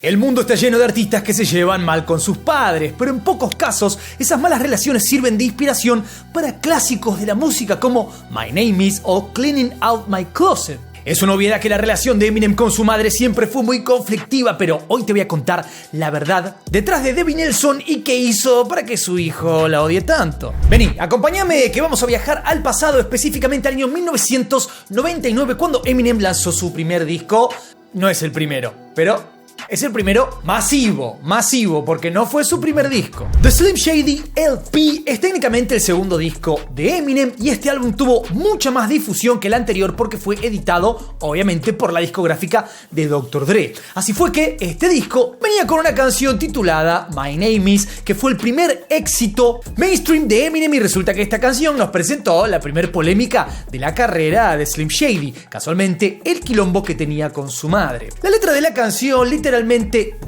El mundo está lleno de artistas que se llevan mal con sus padres, pero en pocos casos esas malas relaciones sirven de inspiración para clásicos de la música como My Name Is o Cleaning Out My Closet. Es una obviedad que la relación de Eminem con su madre siempre fue muy conflictiva, pero hoy te voy a contar la verdad detrás de Debbie Nelson y qué hizo para que su hijo la odie tanto. Vení, acompáñame que vamos a viajar al pasado, específicamente al año 1999, cuando Eminem lanzó su primer disco. No es el primero, pero es el primero masivo, porque no fue su primer disco. The Slim Shady LP es técnicamente el segundo disco de Eminem y este álbum tuvo mucha más difusión que el anterior porque fue editado, obviamente, por la discográfica de Dr. Dre. Así fue que este disco venía con una canción titulada My Name Is, que fue el primer éxito mainstream de Eminem, y resulta que esta canción nos presentó la primer polémica de la carrera de Slim Shady, casualmente el quilombo que tenía con su madre. La letra de la canción literalmente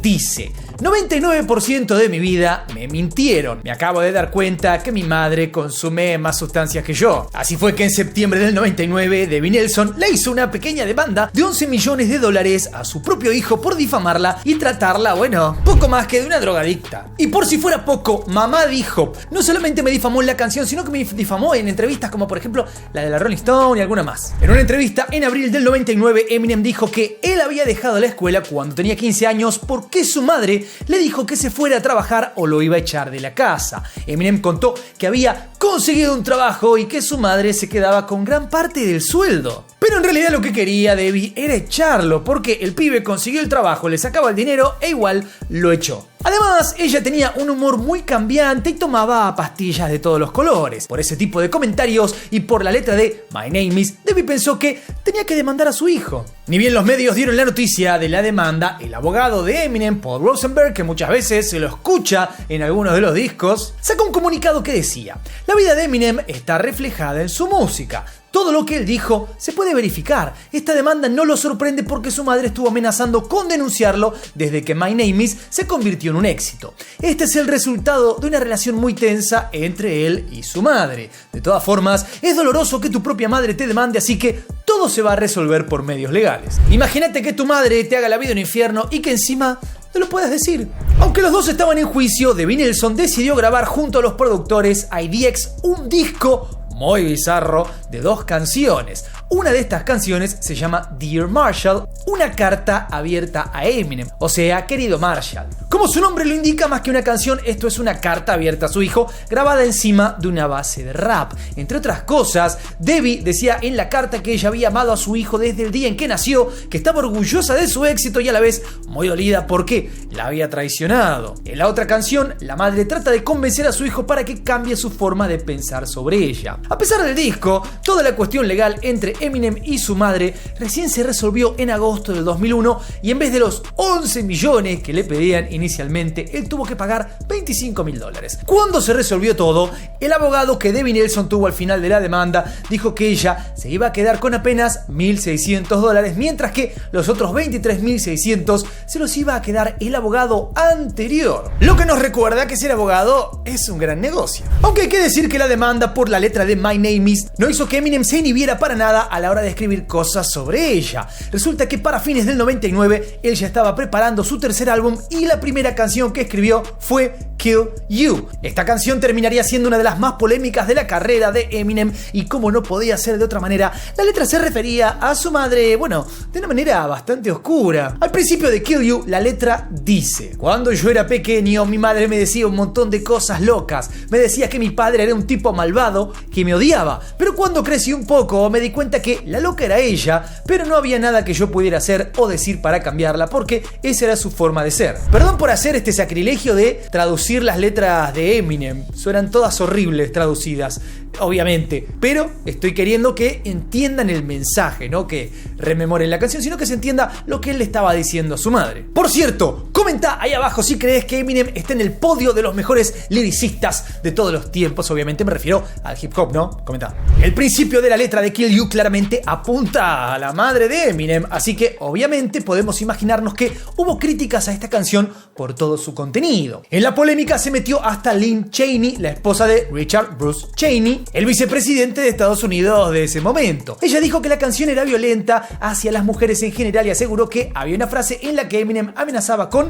dice: 99% de mi vida me mintieron. Me acabo de dar cuenta que mi madre consume más sustancias que yo. Así fue que en septiembre del 99, Debbie Nelson le hizo una pequeña demanda de $11 millones a su propio hijo por difamarla y tratarla, bueno, poco más que de una drogadicta. Y por si fuera poco, mamá dijo: no solamente me difamó en la canción, sino que me difamó en entrevistas como por ejemplo la de la Rolling Stone y alguna más. En una entrevista en abril del 99, Eminem dijo que él había dejado la escuela cuando tenía 15 años porque su madre le dijo que se fuera a trabajar o lo iba a echar de la casa. Eminem contó que había conseguido un trabajo y que su madre se quedaba con gran parte del sueldo. Pero en realidad lo que quería Debbie era echarlo, porque el pibe consiguió el trabajo, le sacaba el dinero e igual lo echó. Además, ella tenía un humor muy cambiante y tomaba pastillas de todos los colores. Por ese tipo de comentarios y por la letra de My Name Is, Debbie pensó que tenía que demandar a su hijo. Ni bien los medios dieron la noticia de la demanda, el abogado de Eminem, Paul Rosenberg, que muchas veces se lo escucha en algunos de los discos, sacó un comunicado que decía: la vida de Eminem está reflejada en su música. Todo lo que él dijo se puede verificar. Esta demanda no lo sorprende porque su madre estuvo amenazando con denunciarlo desde que My Name Is se convirtió en un éxito. Este es el resultado de una relación muy tensa entre él y su madre. De todas formas, es doloroso que tu propia madre te demande, así que todo se va a resolver por medios legales. Imagínate que tu madre te haga la vida un infierno y que encima te lo puedas decir. Aunque los dos estaban en juicio, Debbie Nelson decidió grabar junto a los productores IDX un disco muy bizarro de 2 canciones. Una de estas canciones se llama Dear Marshall, una carta abierta a Eminem, o sea, querido Marshall. Como su nombre lo indica, más que una canción, esto es una carta abierta a su hijo, grabada encima de una base de rap. Entre otras cosas, Debbie decía en la carta que ella había amado a su hijo desde el día en que nació, que estaba orgullosa de su éxito y a la vez muy dolida porque la había traicionado. En la otra canción, la madre trata de convencer a su hijo para que cambie su forma de pensar sobre ella. A pesar del disco, toda la cuestión legal entre Eminem y su madre recién se resolvió en agosto del 2001 y en vez de los 11 millones que le pedían inicialmente, él tuvo que pagar $25.000. Cuando se resolvió todo, el abogado que Debbie Nelson tuvo al final de la demanda dijo que ella se iba a quedar con apenas $1.600, mientras que los otros $23.600 se los iba a quedar el abogado anterior. Lo que nos recuerda que ser abogado es un gran negocio. Aunque hay que decir que la demanda por la letra de My Name Is no hizo que Eminem se inhibiera para nada a la hora de escribir cosas sobre ella. Resulta que para fines del 99 él ya estaba preparando su tercer álbum y la primera canción que escribió fue Kill You. Esta canción terminaría siendo una de las más polémicas de la carrera de Eminem y, como no podía ser de otra manera, la letra se refería a su madre, bueno, de una manera bastante oscura. Al principio de Kill You, la letra dice: cuando yo era pequeño, mi madre me decía un montón de cosas locas. Me decía que mi padre era un tipo malvado que me odiaba, pero cuando crecí un poco me di cuenta que la loca era ella, pero no había nada que yo pudiera hacer o decir para cambiarla porque esa era su forma de ser. Perdón por hacer este sacrilegio de traducir las letras de Eminem, suenan todas horribles traducidas, obviamente, pero estoy queriendo que entiendan el mensaje, no que rememoren la canción, sino que se entienda lo que él le estaba diciendo a su madre. Por cierto, comenta ahí abajo si crees que Eminem está en el podio de los mejores lyricistas de todos los tiempos. Obviamente me refiero al hip hop, ¿no? Comenta. El principio de la letra de Kill You claramente apunta a la madre de Eminem, así que obviamente podemos imaginarnos que hubo críticas a esta canción por todo su contenido. En la polémica polémica se metió hasta Lynn Cheney, la esposa de Richard Bruce Cheney, el vicepresidente de Estados Unidos de ese momento. Ella dijo que la canción era violenta hacia las mujeres en general y aseguró que había una frase en la que Eminem amenazaba con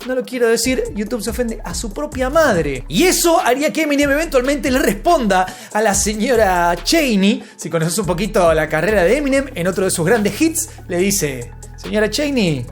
no lo quiero decir, YouTube se ofende a su propia madre. Y eso haría que Eminem eventualmente le responda a la señora Cheney. Si conoces un poquito la carrera de Eminem, en otro de sus grandes hits, le dice: señora Cheney,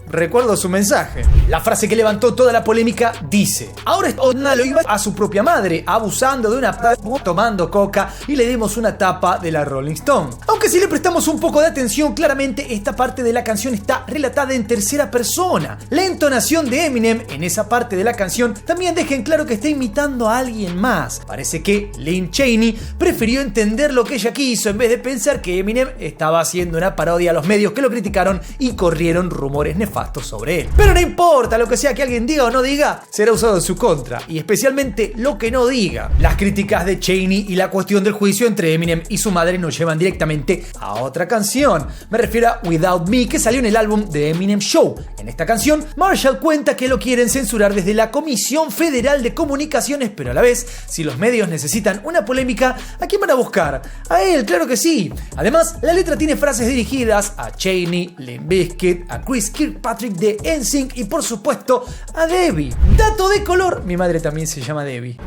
recuerdo su mensaje. La frase que levantó toda la polémica dice: ahora lo iba a su propia madre, abusando de una tomando coca, y le dimos una tapa de la Rolling Stone. Aunque si le prestamos un poco de atención, claramente esta parte de la canción está relatada en tercera persona. La entonación de Eminem en esa parte de la canción también deja en claro que está imitando a alguien más. Parece que Lynn Cheney prefirió entender lo que ella quiso en vez de pensar que Eminem estaba haciendo una parodia a los medios que lo criticaron y corrieron rumores nefastos sobre él. Pero no importa, lo que sea que alguien diga o no diga, será usado en su contra, y especialmente lo que no diga. Las críticas de Cheney y la cuestión del juicio entre Eminem y su madre nos llevan directamente a otra canción. Me refiero a Without Me, que salió en el álbum The Eminem Show. En esta canción, Marshall cuenta que lo quieren censurar desde la Comisión Federal de Comunicaciones, pero a la vez, si los medios necesitan una polémica, ¿a quién van a buscar? A él, claro que sí. Además, la letra tiene frases dirigidas a Cheney, Limp Bizkit, a Chris Kirkpatrick de NSYNC y por supuesto a Debbie. Dato de color, mi madre también se llama Debbie.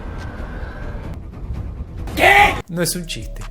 ¿Qué? No es un chiste,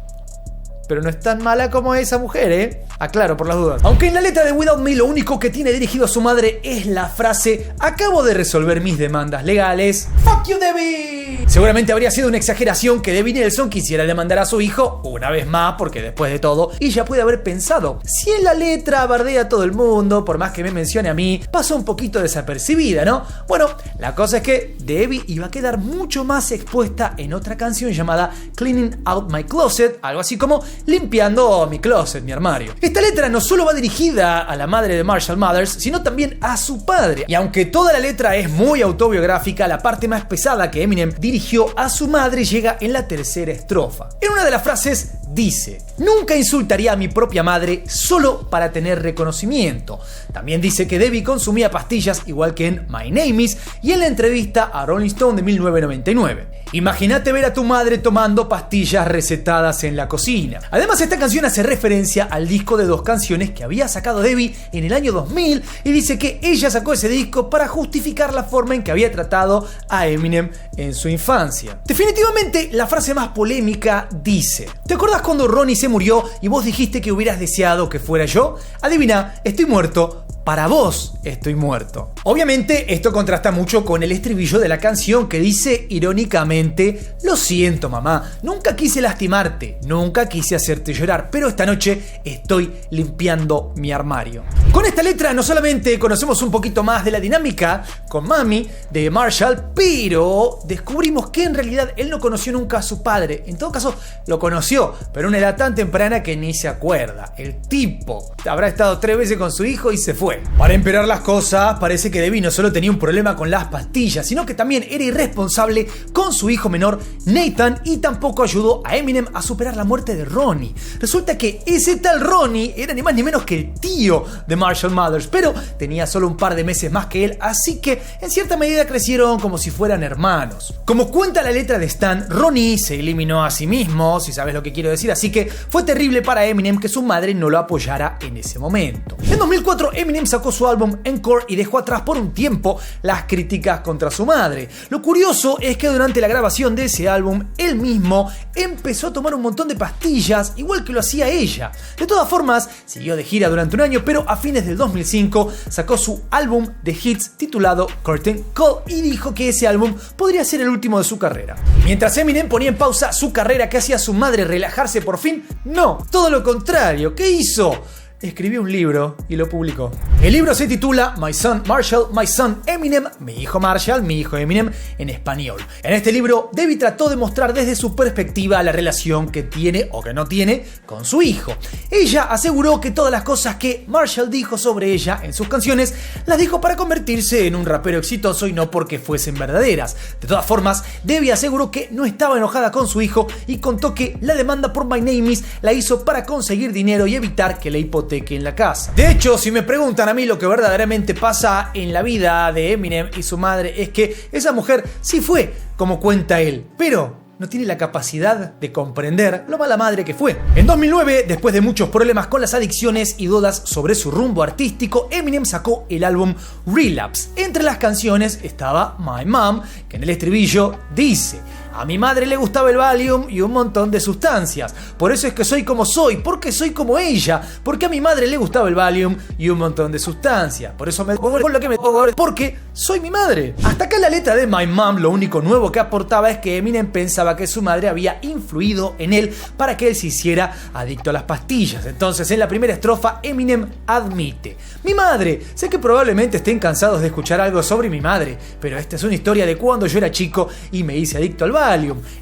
pero no es tan mala como esa mujer, ¿eh? Aclaro por las dudas. Aunque en la letra de Without Me lo único que tiene dirigido a su madre es la frase: acabo de resolver mis demandas legales. ¡Fuck you, Debbie! Seguramente habría sido una exageración que Debbie Nelson quisiera demandar a su hijo una vez más, porque después de todo, ella puede haber pensado: si en la letra bardea a todo el mundo, por más que me mencione a mí, pasa un poquito desapercibida, ¿no? Bueno, la cosa es que Debbie iba a quedar mucho más expuesta en otra canción llamada Cleaning Out My Closet, algo así como limpiando mi closet, mi armario. Esta letra no solo va dirigida a la madre de Marshall Mathers, sino también a su padre. Y aunque toda la letra es muy autobiográfica, la parte más pesada que Eminem dirigió a su madre llega en la tercera estrofa. En una de las frases dice: nunca insultaría a mi propia madre solo para tener reconocimiento. También dice que Debbie consumía pastillas igual que en My Name Is y en la entrevista a Rolling Stone de 1999. Imagínate ver a tu madre tomando pastillas recetadas en la cocina. Además, esta canción hace referencia al disco de 2 canciones que había sacado Debbie en el año 2000 y dice que ella sacó ese disco para justificar la forma en que había tratado a Eminem en su infancia. Definitivamente, la frase más polémica dice: ¿te acuerdas cuando Ronnie se murió y vos dijiste que hubieras deseado que fuera yo? Adivina, estoy muerto. Para vos estoy muerto. Obviamente esto contrasta mucho con el estribillo de la canción que dice irónicamente: lo siento mamá, nunca quise lastimarte, nunca quise hacerte llorar, pero esta noche estoy limpiando mi armario. Con esta letra no solamente conocemos un poquito más de la dinámica con mami de Marshall, pero descubrimos que en realidad él no conoció nunca a su padre. En todo caso lo conoció, pero a una edad tan temprana que ni se acuerda. El tipo habrá estado 3 veces con su hijo y se fue. Para empeorar las cosas, parece que Debbie no solo tenía un problema con las pastillas, sino que también era irresponsable con su hijo menor Nathan y tampoco ayudó a Eminem a superar la muerte de Ronnie. Resulta que ese tal Ronnie era ni más ni menos que el tío de Marshall Mathers, pero tenía solo un par de meses más que él, así que en cierta medida crecieron como si fueran hermanos. Como cuenta la letra de Stan, Ronnie se eliminó a sí mismo, si sabes lo que quiero decir, así que fue terrible para Eminem que su madre no lo apoyara en ese momento. En 2004 Eminem sacó su álbum Encore y dejó atrás por un tiempo las críticas contra su madre. Lo curioso es que durante la grabación de ese álbum, él mismo empezó a tomar un montón de pastillas, igual que lo hacía ella. De todas formas, siguió de gira durante un año, pero a fines del 2005 sacó su álbum de hits titulado Curtain Call y dijo que ese álbum podría ser el último de su carrera. Mientras Eminem ponía en pausa su carrera que hacía su madre relajarse por fin, no, todo lo contrario. ¿Qué hizo? Escribió un libro y lo publicó. El libro se titula My Son Marshall, My Son Eminem, Mi hijo Marshall, Mi hijo Eminem en español. En este libro, Debbie trató de mostrar desde su perspectiva la relación que tiene o que no tiene con su hijo. Ella aseguró que todas las cosas que Marshall dijo sobre ella en sus canciones las dijo para convertirse en un rapero exitoso y no porque fuesen verdaderas. De todas formas, Debbie aseguró que no estaba enojada con su hijo y contó que la demanda por My Name Is la hizo para conseguir dinero y evitar que la hipoteca discoteca en la casa. De hecho, si me preguntan a mí lo que verdaderamente pasa en la vida de Eminem y su madre, es que esa mujer sí fue como cuenta él, pero no tiene la capacidad de comprender lo mala madre que fue. En 2009, después de muchos problemas con las adicciones y dudas sobre su rumbo artístico, Eminem sacó el álbum Relapse. Entre las canciones estaba My Mom, que en el estribillo dice: a mi madre le gustaba el Valium y un montón de sustancias. Por eso es que soy como soy, porque soy como ella. Porque a mi madre le gustaba el Valium y un montón de sustancias. Por eso me pongo lo que me pongo, porque soy mi madre. Hasta acá la letra de My Mom, lo único nuevo que aportaba es que Eminem pensaba que su madre había influido en él para que él se hiciera adicto a las pastillas. Entonces, en la primera estrofa, Eminem admite: mi madre, sé que probablemente estén cansados de escuchar algo sobre mi madre, pero esta es una historia de cuando yo era chico y me hice adicto al Valium.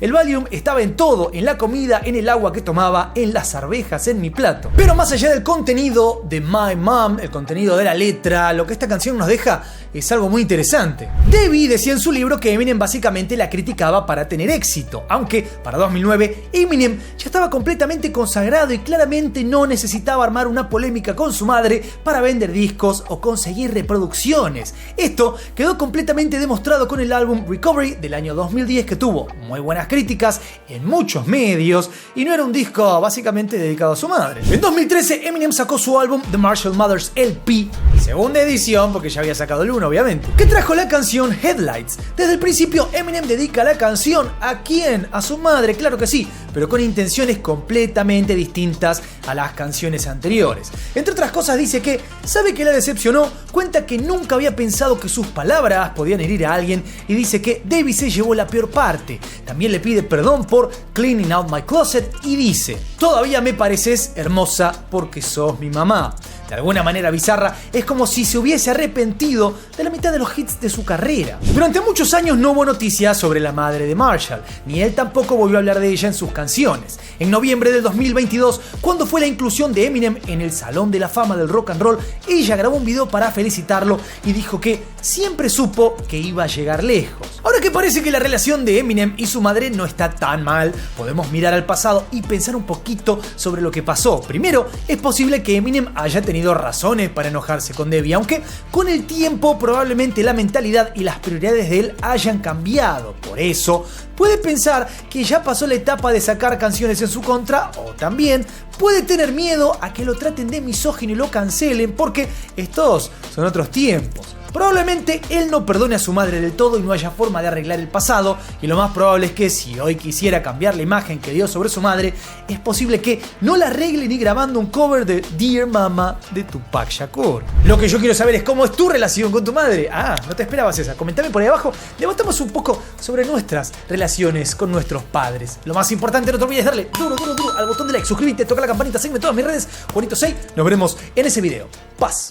El Valium estaba en todo, en la comida, en el agua que tomaba, en las arvejas, en mi plato. Pero más allá del contenido de My Mom, el contenido de la letra, lo que esta canción nos deja es algo muy interesante. Debbie decía en su libro que Eminem básicamente la criticaba para tener éxito, aunque para 2009 Eminem ya estaba completamente consagrado y claramente no necesitaba armar una polémica con su madre para vender discos o conseguir reproducciones. Esto quedó completamente demostrado con el álbum Recovery del año 2010, que tuvo muy buenas críticas en muchos medios y no era un disco básicamente dedicado a su madre. En 2013 Eminem sacó su álbum The Marshall Mathers LP, segunda edición, porque ya había sacado el 1 obviamente, que trajo la canción Headlights. Desde el principio Eminem dedica la canción ¿a quién? A su madre, claro que sí, pero con intenciones completamente distintas a las canciones anteriores. Entre otras cosas dice que sabe que la decepcionó, cuenta que nunca había pensado que sus palabras podían herir a alguien y dice que Debbie se llevó la peor parte. También le pide perdón por Cleaning Out My Closet y dice: todavía me pareces hermosa porque sos mi mamá. De alguna manera bizarra, es como si se hubiese arrepentido de la mitad de los hits de su carrera. Durante muchos años no hubo noticias sobre la madre de Marshall, ni él tampoco volvió a hablar de ella en sus canciones. En noviembre del 2022, cuando fue la inclusión de Eminem en el Salón de la Fama del Rock and Roll, ella grabó un video para felicitarlo y dijo que siempre supo que iba a llegar lejos. Ahora que parece que la relación de Eminem y su madre no está tan mal, podemos mirar al pasado y pensar un poquito sobre lo que pasó. Primero, es posible que Eminem haya tenido razones para enojarse con Debbie, aunque con el tiempo probablemente la mentalidad y las prioridades de él hayan cambiado. Por eso, puede pensar que ya pasó la etapa de sacar canciones en su contra, o también puede tener miedo a que lo traten de misógino y lo cancelen, porque estos son otros tiempos. Probablemente él no perdone a su madre del todo y no haya forma de arreglar el pasado, y lo más probable es que si hoy quisiera cambiar la imagen que dio sobre su madre, es posible que no la arregle ni grabando un cover de Dear Mama de Tupac Shakur. Lo que yo quiero saber es cómo es tu relación con tu madre. No te esperabas esa. Comentame por ahí abajo, debatamos un poco sobre nuestras relaciones con nuestros padres. Lo más importante, no te olvides darle duro al botón de like, suscríbete, toca la campanita, sígueme en todas mis redes, Juanito6. Nos veremos en ese video. Paz.